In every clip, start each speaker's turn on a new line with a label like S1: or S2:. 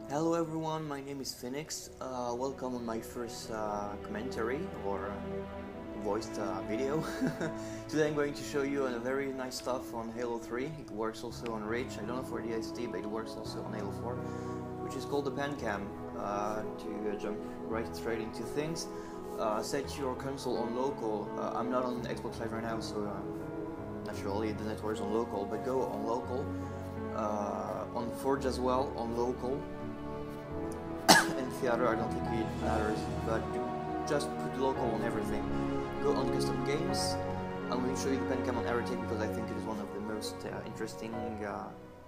S1: Hello everyone, my name is Phoenix. Welcome on my first commentary or voiced video. Today I'm going to show you a very nice stuff on Halo 3. It works also on Reach. I don't know for DST, but it works also on Halo 4, which is called the pen cam. To jump right straight into things, set your console on local. I'm not on Xbox Live right now, so naturally the network is on local, but go on local. On Forge as well, on local. And Theater, I don't think it matters, but just put local on everything. Go on custom games. I'm going to show you the pen cam on Heretic because I think it is one of the most interesting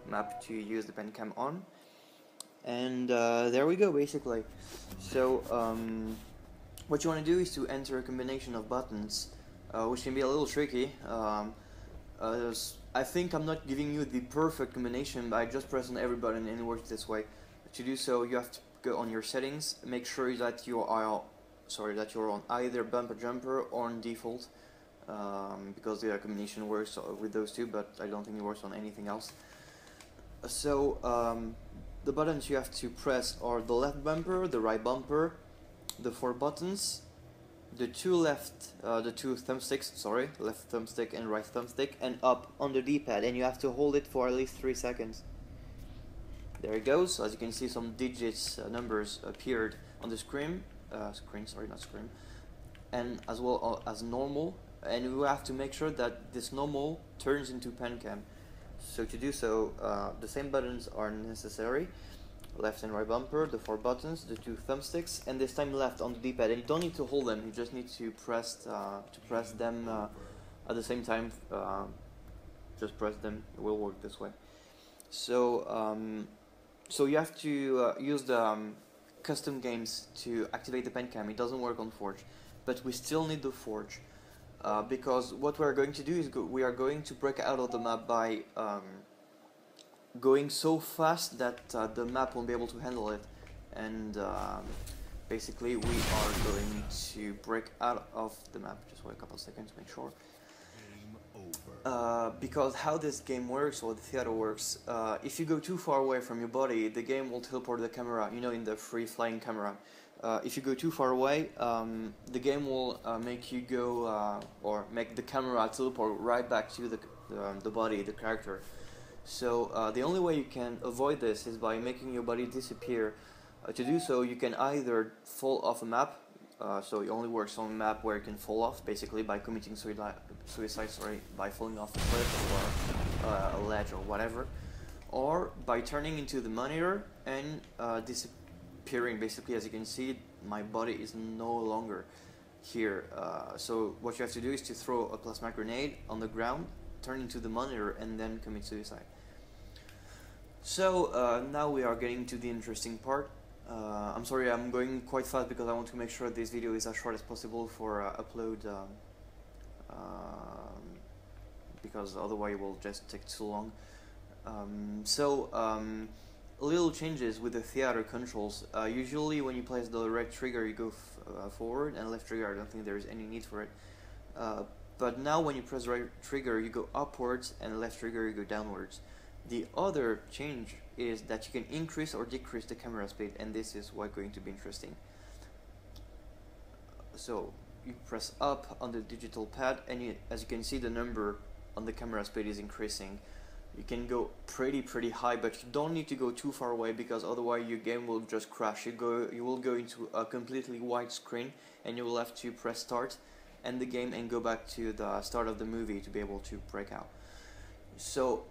S1: map to use the pen cam on. And there we go, basically. So what you want to do is to enter a combination of buttons, which can be a little tricky. I think I'm not giving you the perfect combination, but I just press on every button and it works this way. To do so, you have to go on your settings, make sure that you are you're on either bumper jumper or on default, because the combination works with those two, but I don't think it works on anything else. So the buttons you have to press are the left bumper, the right bumper, the 4 buttons, the two thumbsticks, left thumbstick and right thumbstick, and up on the Dpad, and you have to hold it for at least 3 seconds. There it goes. So as you can see, some digits, numbers appeared on the screen, and as well as normal. And you have to make sure that this normal turns into pen cam. So to do so, the same buttons are necessary: left and right bumper, the 4 buttons, the 2 thumbsticks, and this time left on the D-pad. And you don't need to hold them; you just need to press them at the same time. Just press them; it will work this way. So you have to use the custom games to activate the pen cam. It doesn't work on Forge, but we still need the Forge because what we're going to do is we are going to break out of the map by going so fast that the map won't be able to handle it, and basically we are going to break out of the map. Just wait a couple of seconds to make sure. Because how this game works, or the theater works, if you go too far away from your body, the game will teleport the camera, in the free flying camera. If you go too far away, the game will make you go, or make the camera teleport right back to the body, the character. So the only way you can avoid this is by making your body disappear. To do so, you can either fall off a map, so it only works on a map where you can fall off, basically by committing suicide, by falling off a cliff or a ledge or whatever, or by turning into the monitor and disappearing. Basically, as you can see, my body is no longer here. So what you have to do is to throw a plasma grenade on the ground, turn into the monitor, and then commit suicide. So now we are getting to the interesting part. I'm sorry, I'm going quite fast because I want to make sure this video is as short as possible for upload, because otherwise it will just take too long. Little changes with the theater controls. Usually when you place the right trigger you go forward, and left trigger I don't think there is any need for it. But now when you press the right trigger you go upwards, and left trigger you go downwards. The other change is that you can increase or decrease the camera speed, and this is what's going to be interesting. So you press up on the digital pad, and as you can see, the number on the camera speed is increasing. You can go pretty high, but you don't need to go too far away because otherwise your game will just crash. You will go into a completely white screen, and you will have to press start, end the game, and go back to the start of the movie to be able to break out. So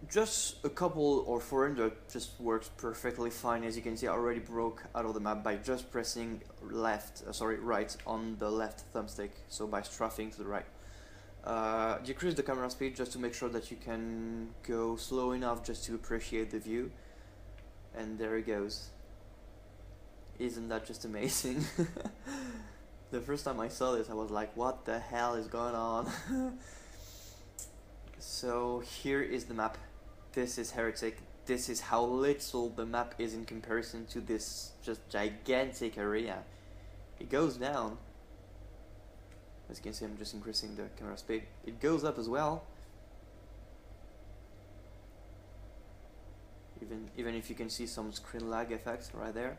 S1: just a couple or 400 just works perfectly fine. As you can see, I already broke out of the map by just pressing right on the left thumbstick, so by strafing to the right. Decrease the camera speed just to make sure that you can go slow enough just to appreciate the view, and there it goes. Isn't that just amazing? The first time I saw this I was like, what the hell is going on? So here is the map. This is Heretic. This is how little the map is in comparison to this just gigantic area. It goes down. As you can see, I'm just increasing the camera speed. It goes up as well. even if you can see some screen lag effects right there,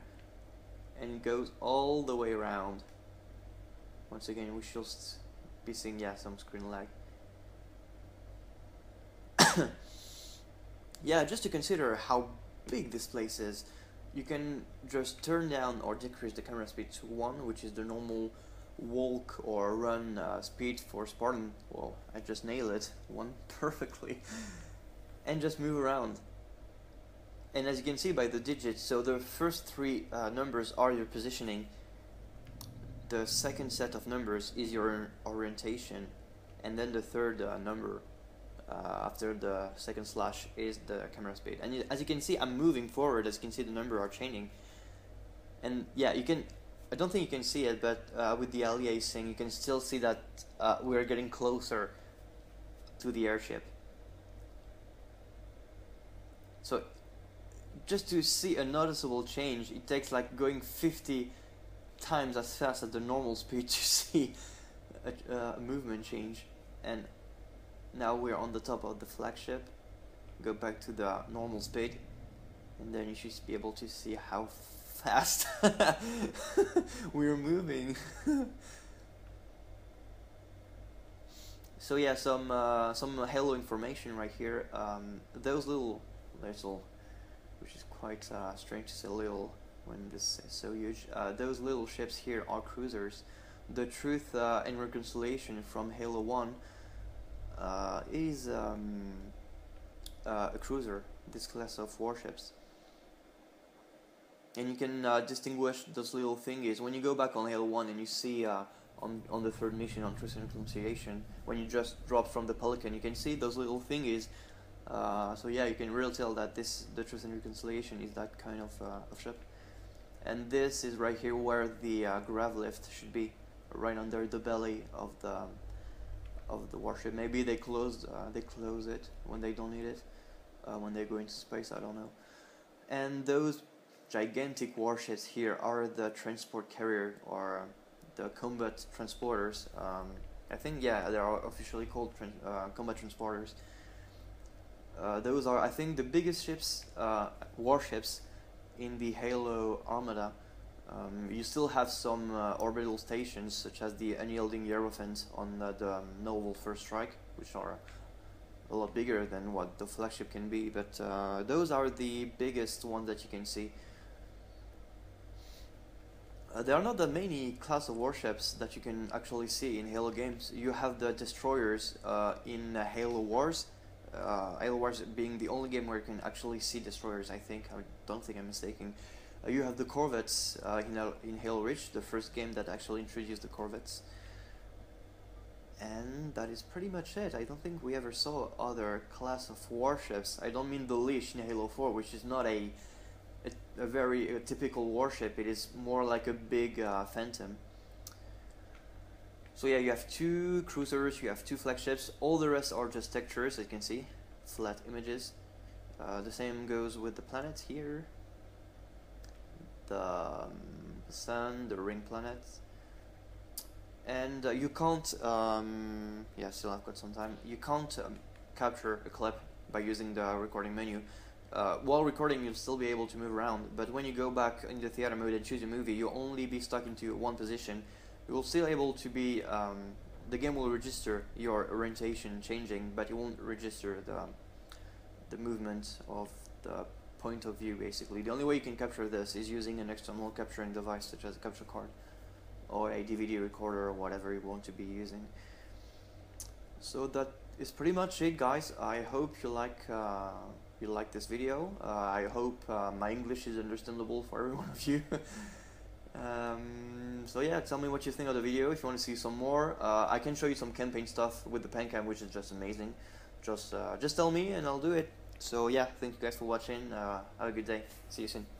S1: and it goes all the way around. Once again, we should be seeing, yeah, some screen lag. Yeah, just to consider how big this place is, you can just turn down or decrease the camera speed to 1, which is the normal walk or run speed for Spartan. Well, I just nailed it, 1 perfectly. And just move around. And as you can see by the digits, so the first 3 numbers are your positioning. The second set of numbers is your orientation, and then the third number after the second slash is the camera speed. And as you can see, I'm moving forward. As you can see, the number are changing. And yeah, you can, I don't think you can see it, but with the aliasing, you can still see that we're getting closer to the airship. So just to see a noticeable change, it takes like going 50 times as fast as the normal speed to see a movement change. And now we're on the top of the flagship. Go back to the normal speed, and then you should be able to see how fast we're moving. So yeah, some Halo information right here. Those little, which is quite strange to say little when this is so huge. Those little ships here are cruisers. The Truth and Reconciliation from Halo 1 is a cruiser, this class of warships. And you can distinguish those little thingies. When you go back on Halo 1 and you see on the third mission on Truth and Reconciliation, when you just drop from the Pelican, you can see those little thingies. So yeah, you can really tell that the Truth and Reconciliation is that kind of ship. And this is right here where the grav lift should be, right under the belly of the warship. Maybe they close it when they don't need it, when they go into space, I don't know. And those gigantic warships here are the transport carrier, or the combat transporters. I think, yeah, they are officially called combat transporters. Those are, I think, the biggest ships, warships in the Halo Armada. You still have some orbital stations, such as the Unyielding Hierophant on the Noble First Strike, which are a lot bigger than what the flagship can be, but those are the biggest ones that you can see. There are not that many class of warships that you can actually see in Halo games. You have the destroyers in Halo Wars. Halo Wars being the only game where you can actually see destroyers, I think. I don't think I'm mistaken. You have the corvettes in Halo Reach, the first game that actually introduced the corvettes. And that is pretty much it. I don't think we ever saw other class of warships. I don't mean the Leash in Halo 4, which is not a very typical warship. It is more like a big Phantom. So yeah, you have 2 cruisers, you have 2 flagships. All the rest are just textures, as you can see, flat images. The same goes with the planets here, the sun, the ring planets. And you can't, yeah, still I've got some time, you can't capture a clip by using the recording menu. While recording, you'll still be able to move around, but when you go back into theater mode and choose a movie, you'll only be stuck into one position. You will still able to be, the game will register your orientation changing, but it won't register the movement of the point of view, basically. The only way you can capture this is using an external capturing device, such as a capture card, or a DVD recorder, or whatever you want to be using. So that is pretty much it, guys. I hope you like this video. I hope my English is understandable for every one of you. So yeah, tell me what you think of the video. If you want to see some more, I can show you some campaign stuff with the pen cam, which is just amazing. Just tell me and I'll do it. So yeah, thank you guys for watching. Have a good day. See you soon.